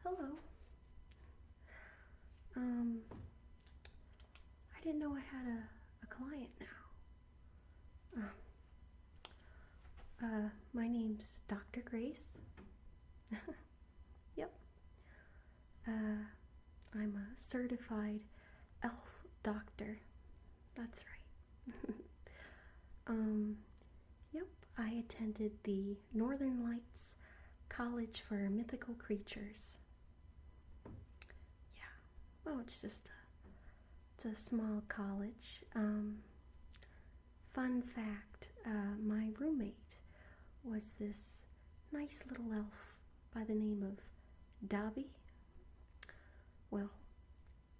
Hello. I didn't know I had a client now. My name's Dr. Grace. Yep. I'm a certified elf doctor. That's right. Yep, I attended the Northern Lights College for Mythical Creatures. Yeah, well, it's a small college. Fun fact, my roommate was this nice little elf by the name of Dobby. Well,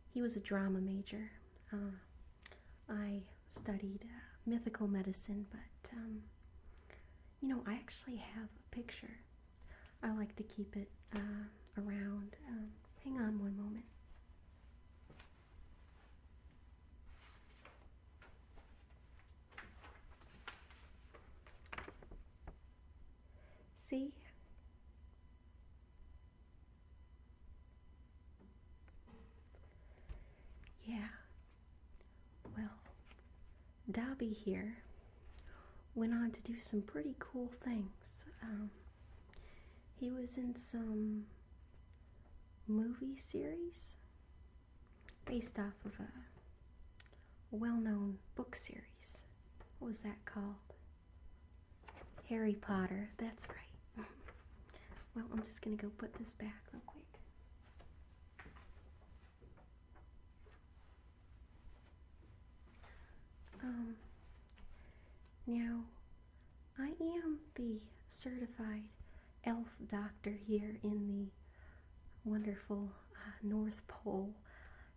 he was a drama major. I studied mythical medicine, but I actually have a picture. I like to keep it around. Hang on one moment. See? Yeah. Well, Dobby here went on to do some pretty cool things. He was in some movie series based off of a well-known book series. What was that called? Harry Potter, that's right. Well, I'm just going to go put this back real quick. Now, I am the certified elf doctor here in the wonderful North Pole,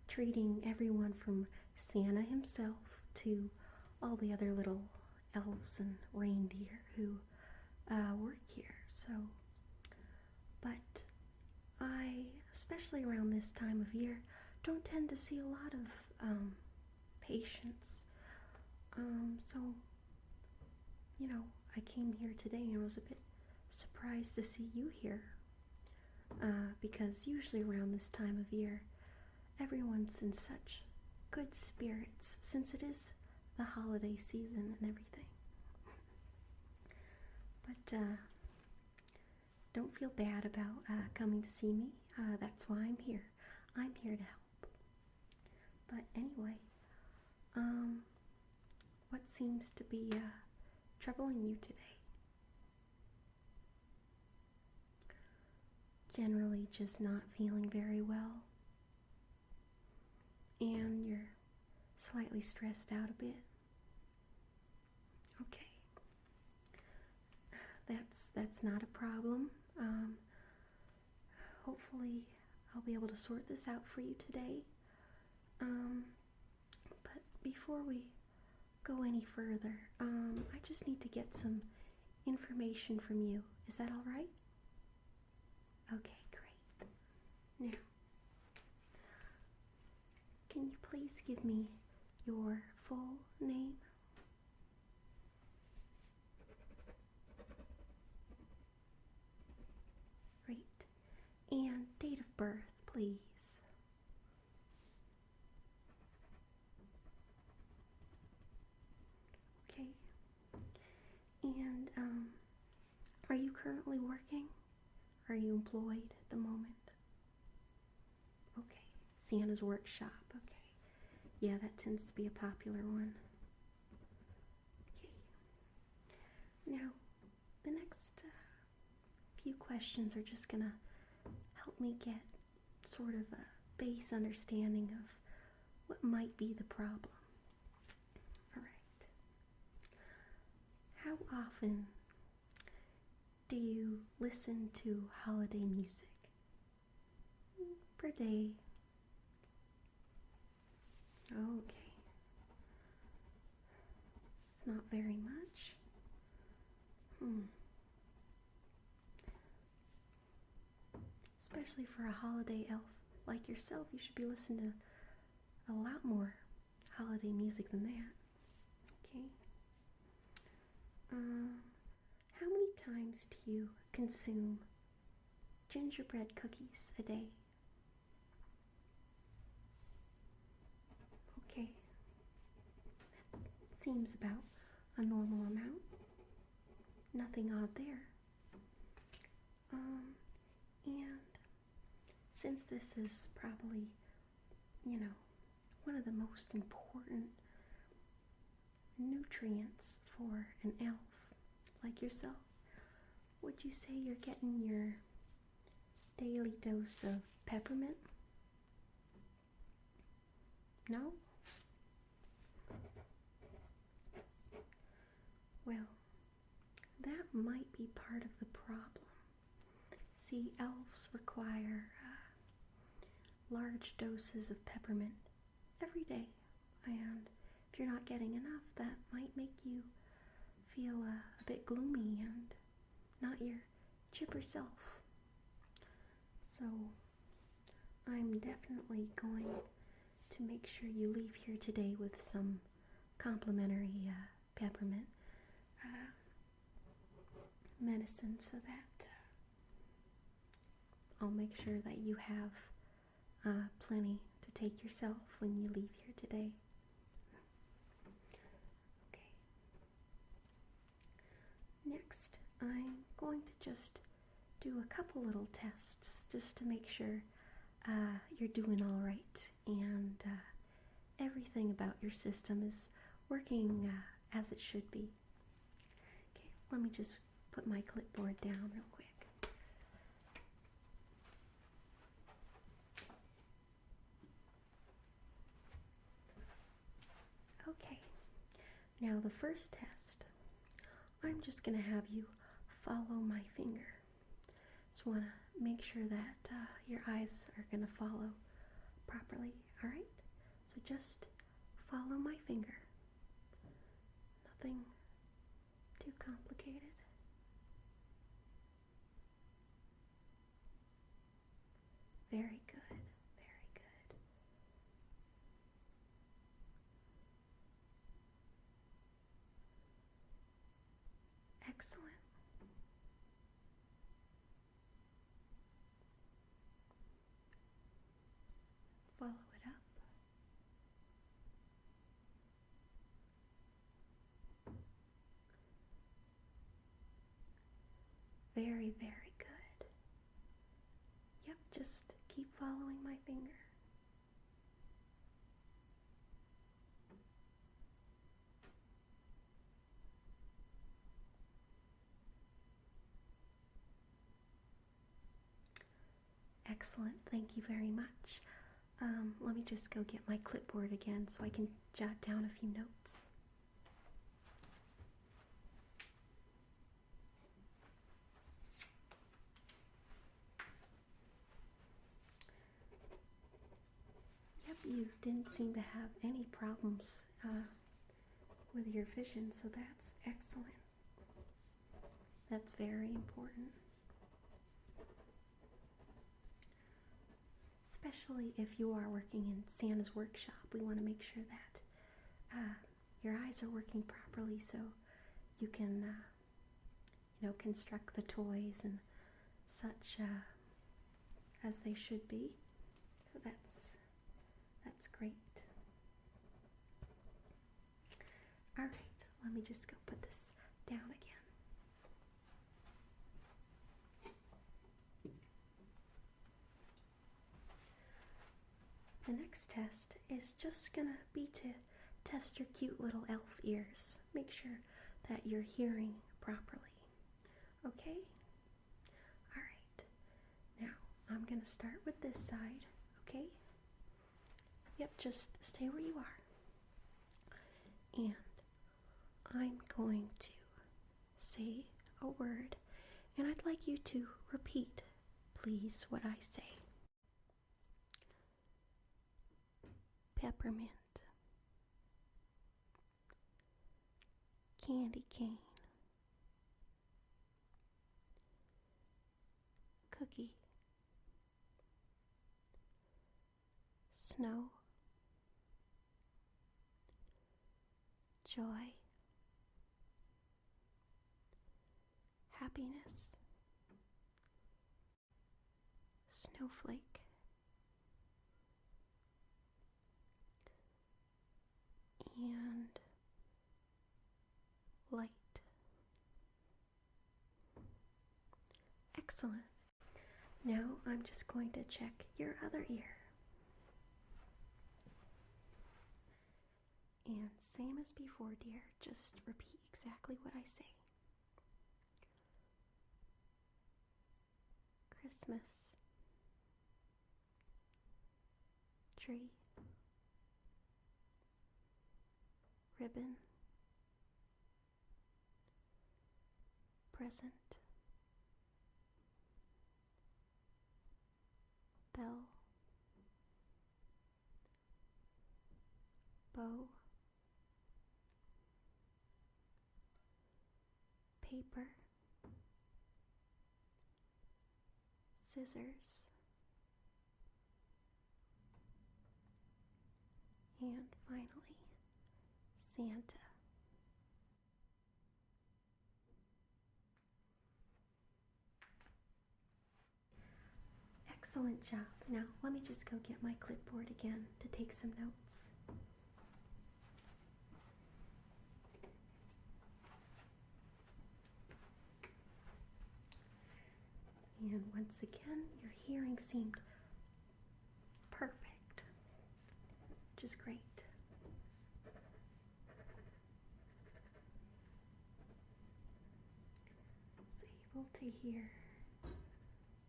treating everyone from Santa himself to all the other little elves and reindeer who work here. But I, especially around this time of year, don't tend to see a lot of patients. So, I came here today and was a bit surprised to see you here, because usually around this time of year, everyone's in such good spirits since it is the holiday season and everything. But don't feel bad about coming to see me. That's why I'm here. I'm here to help. But anyway, what seems to be troubling you today? Generally just not feeling very well, and you're slightly stressed out a bit. Okay, that's not a problem. Hopefully I'll be able to sort this out for you today. But before we go any further, I just need to get some information from you. Is that all right? Okay, great. Now, can you please give me your full name? Great. And date of birth, please. Okay. And are you currently working? Are you employed at the moment? Okay. Santa's workshop. Okay. Yeah, that tends to be a popular one. Okay. Now, the next few questions are just going to help me get sort of a base understanding of what might be the problem. All right. How often do you listen to holiday music per day? Okay. It's not very much. Especially for a holiday elf like yourself, you should be listening to a lot more holiday music than that. Okay. How many times do you consume gingerbread cookies a day? Okay. That seems about a normal amount. Nothing odd there. And since this is probably, one of the most important nutrients for an elf like yourself, would you say you're getting your daily dose of peppermint? No? Well, that might be part of the problem. See, elves require large doses of peppermint every day, and if you're not getting enough, that might make you feel a bit gloomy and not your chipper self. So I'm definitely going to make sure you leave here today with some complimentary peppermint medicine, so that I'll make sure that you have plenty to take yourself when you leave here today. Okay. Next, I'm going to just do a couple little tests just to make sure you're doing all right and everything about your system is working as it should be. Okay, let me just put my clipboard down real quick. Okay, now the first test, I'm just going to have you follow my finger. Just want to make sure that your eyes are going to follow properly, alright? So just follow my finger. Nothing too complicated. Very good, very good. Excellent. Follow it up. Very, very good. Yep, just keep following my finger. Excellent, thank you very much. Let me just go get my clipboard again so I can jot down a few notes. Yep, you didn't seem to have any problems with your vision, so that's excellent. That's very important. Especially if you are working in Santa's workshop, we want to make sure that your eyes are working properly so you can, construct the toys and such as they should be. So that's great. All right, let me just go put this down again. The next test is just gonna be to test your cute little elf ears. Make sure that you're hearing properly. Okay? Alright. Now, I'm gonna start with this side, okay? Yep, just stay where you are. And I'm going to say a word, and I'd like you to repeat, please, what I say. Peppermint, candy cane, cookie, snow, joy, happiness, snowflake, and light. Excellent. Now I'm just going to check your other ear. And same as before, dear, just repeat exactly what I say. Christmas, tree, ribbon, present, bell, bow, paper, scissors, and finally, Santa. Excellent job. Now, let me just go get my clipboard again to take some notes. And once again, your hearing seemed perfect, which is great. I was able to hear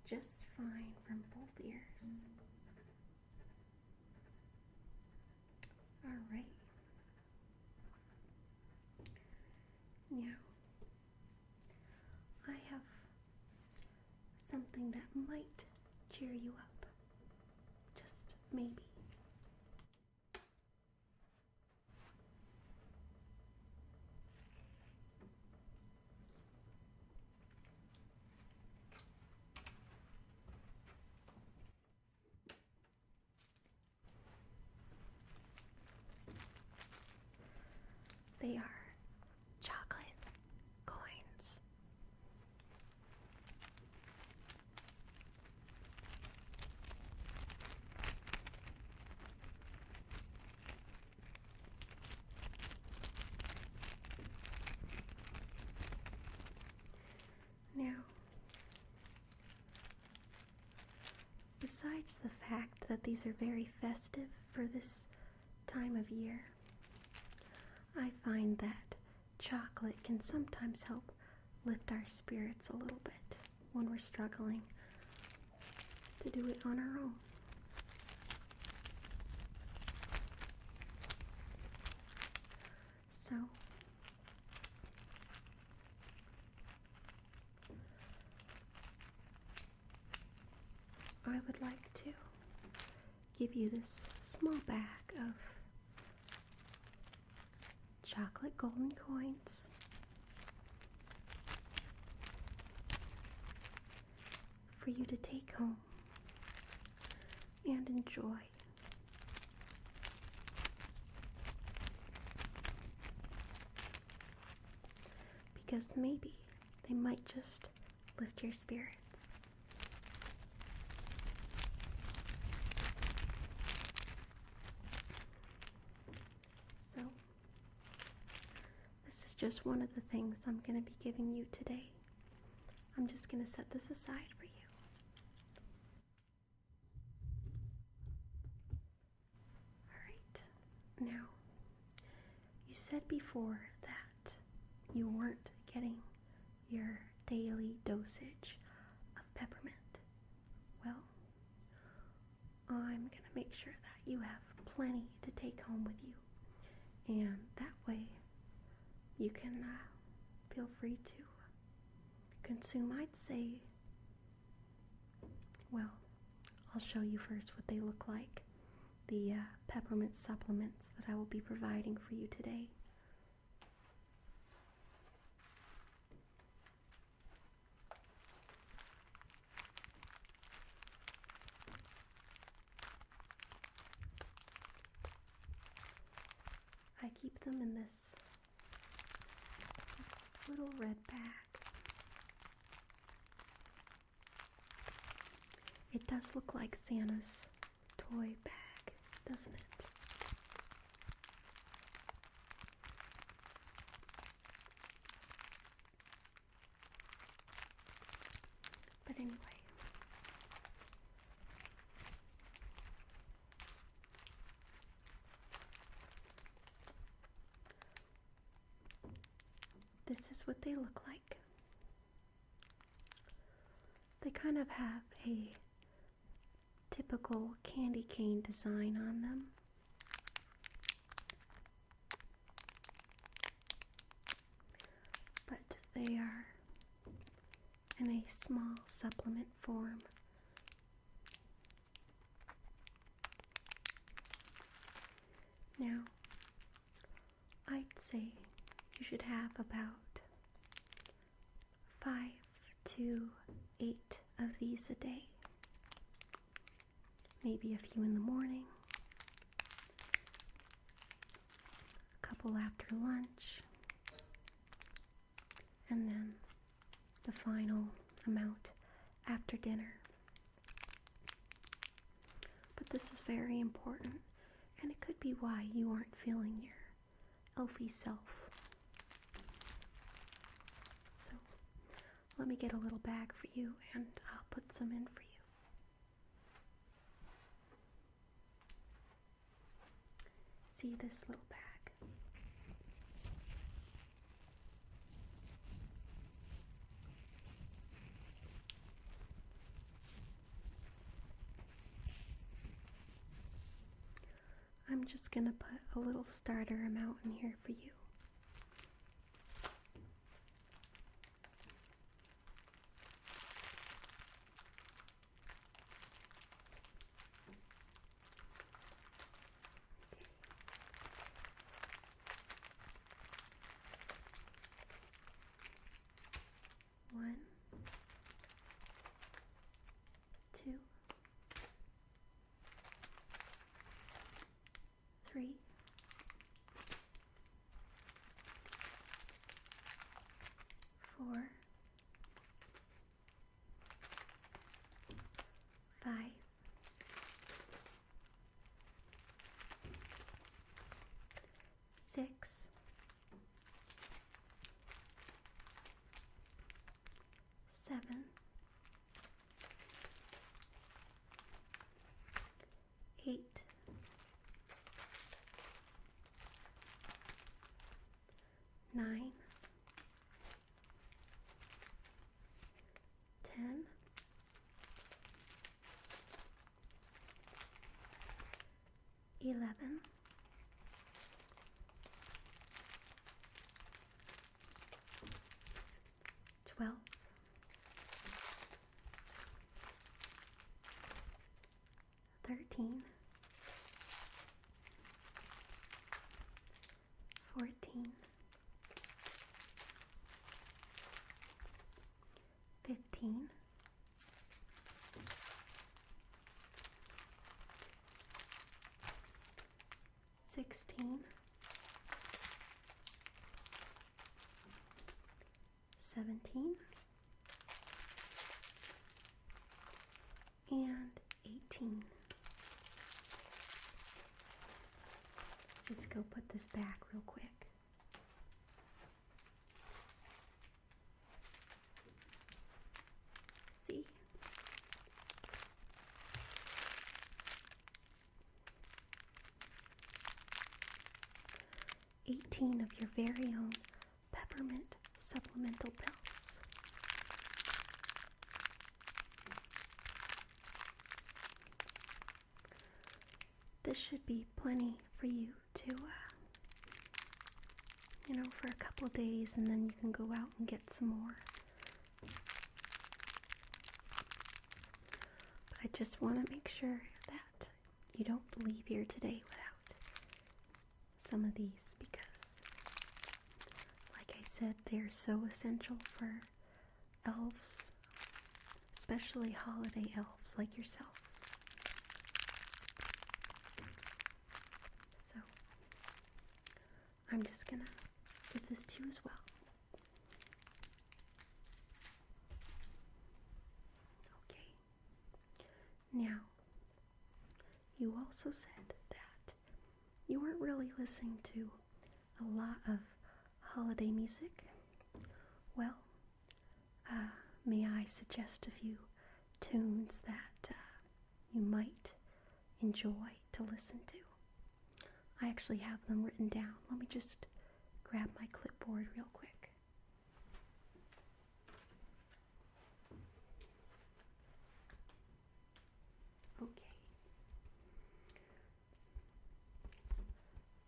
just fine from both ears. All right. Now, I have something that might cheer you up. Just maybe. They are chocolate coins. Now, besides the fact that these are very festive for this time of year, I find that chocolate can sometimes help lift our spirits a little bit when we're struggling to do it on our own. So, I would like to give you this small bag of chocolate golden coins for you to take home and enjoy. Because maybe they might just lift your spirits. So, this is just one of the things I'm going to be giving you today. I'm just going to set this aside for you. Alright, now, you said before that you weren't getting your daily dosage of peppermint. Well, I'm going to make sure that you have plenty to take home with you. And that way, you can feel free to consume, I'd say, well, I'll show you first what they look like. The peppermint supplements that I will be providing for you today. I keep them in this little red bag. It does look like Santa's toy bag, doesn't it? But anyway, this is what they look like. They kind of have a typical candy cane design on them. But they are in a small supplement form. Now, I'd say you should have about 5 to 8 of these a day. Maybe a few in the morning, a couple after lunch, and then the final amount after dinner. But this is very important, and it could be why you aren't feeling your elfy self. So let me get a little bag for you, and I'll put some in for you. See this little bag? I'm just going to put a little starter amount in here for you. One, 2, 3, 4, 5, 6, 7, 8, 9, 10, 11, 12, 13, 14, 15, 16, 17, and 18. Just go put this back real quick. See? $18 of your very own peppermint supplemental pills. This should be plenty for you to, for a couple days, and then you can go out and get some more. But I just want to make sure that you don't leave here today without some of these, because, like I said, they're so essential for elves, especially holiday elves like yourself. So, I'm just gonna give this to you as well. Now, you also said that you weren't really listening to a lot of holiday music. Well, may I suggest a few tunes that you might enjoy to listen to? I actually have them written down. Let me just grab my clipboard real quick. Okay.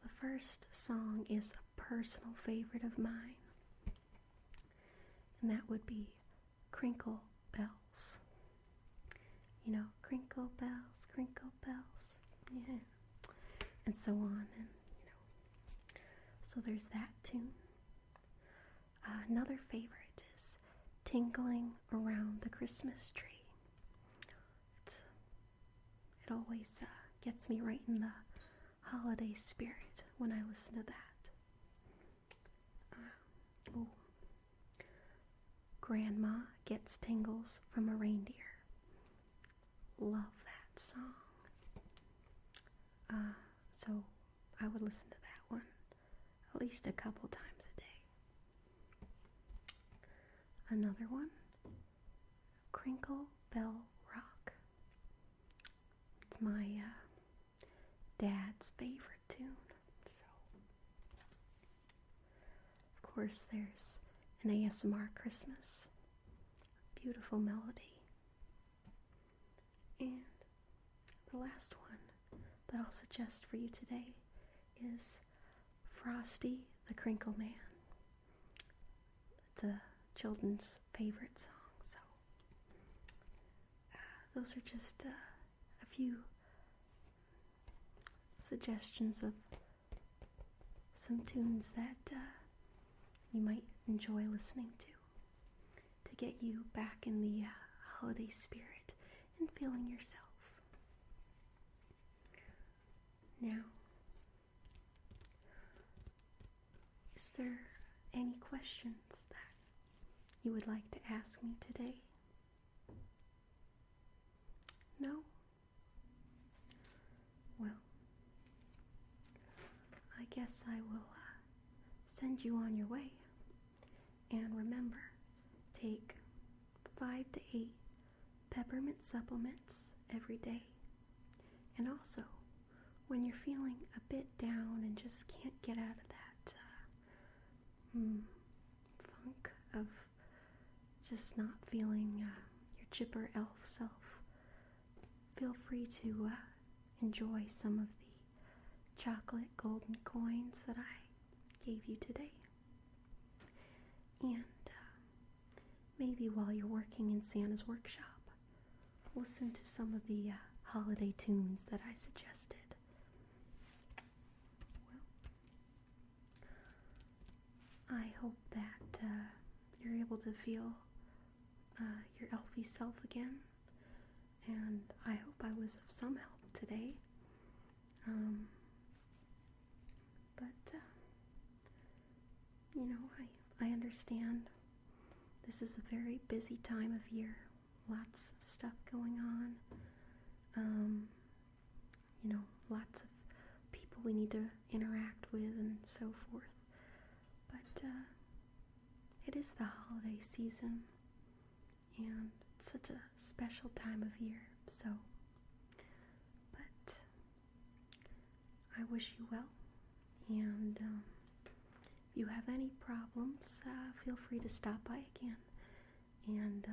The first song is a personal favorite of mine, and that would be Crinkle Bells. You know, crinkle bells, yeah, and so on, and so there's that tune. Another favorite is Tingling Around the Christmas Tree. It always gets me right in the holiday spirit when I listen to that. Grandma Gets Tingles from a Reindeer. Love that song. So I would listen to that one at least a couple times a day. Another one, Crinkle Bell Rock. It's my dad's favorite tune. So, of course, there's an ASMR Christmas. Beautiful melody. And the last one that I'll suggest for you today is Frosty the Crinkle Man. It's a children's favorite song, so those are just a few suggestions of some tunes that you might enjoy listening to get you back in the holiday spirit and feeling yourself. Now, is there any questions that you would like to ask me today? No? Well, I guess I will send you on your way. And remember, take 5 to 8 peppermint supplements every day. And also, when you're feeling a bit down and just can't get out of that funk of just not feeling your chipper elf self, feel free to enjoy some of the chocolate golden coins that I gave you today. And maybe while you're working in Santa's workshop, listen to some of the holiday tunes that I suggested. Well, I hope that you're able to feel your elfy self again, and I hope I was of some help today. But I understand this is a very busy time of year, lots of stuff going on, lots of people we need to interact with and so forth. But it is the holiday season, and it's such a special time of year, so, but I wish you well, and if you have any problems, feel free to stop by again, and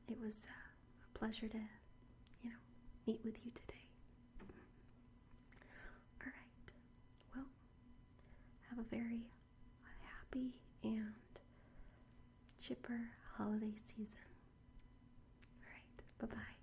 it was a pleasure to, meet with you today. All right, well, have a very happy and chipper holiday season. All right, bye-bye.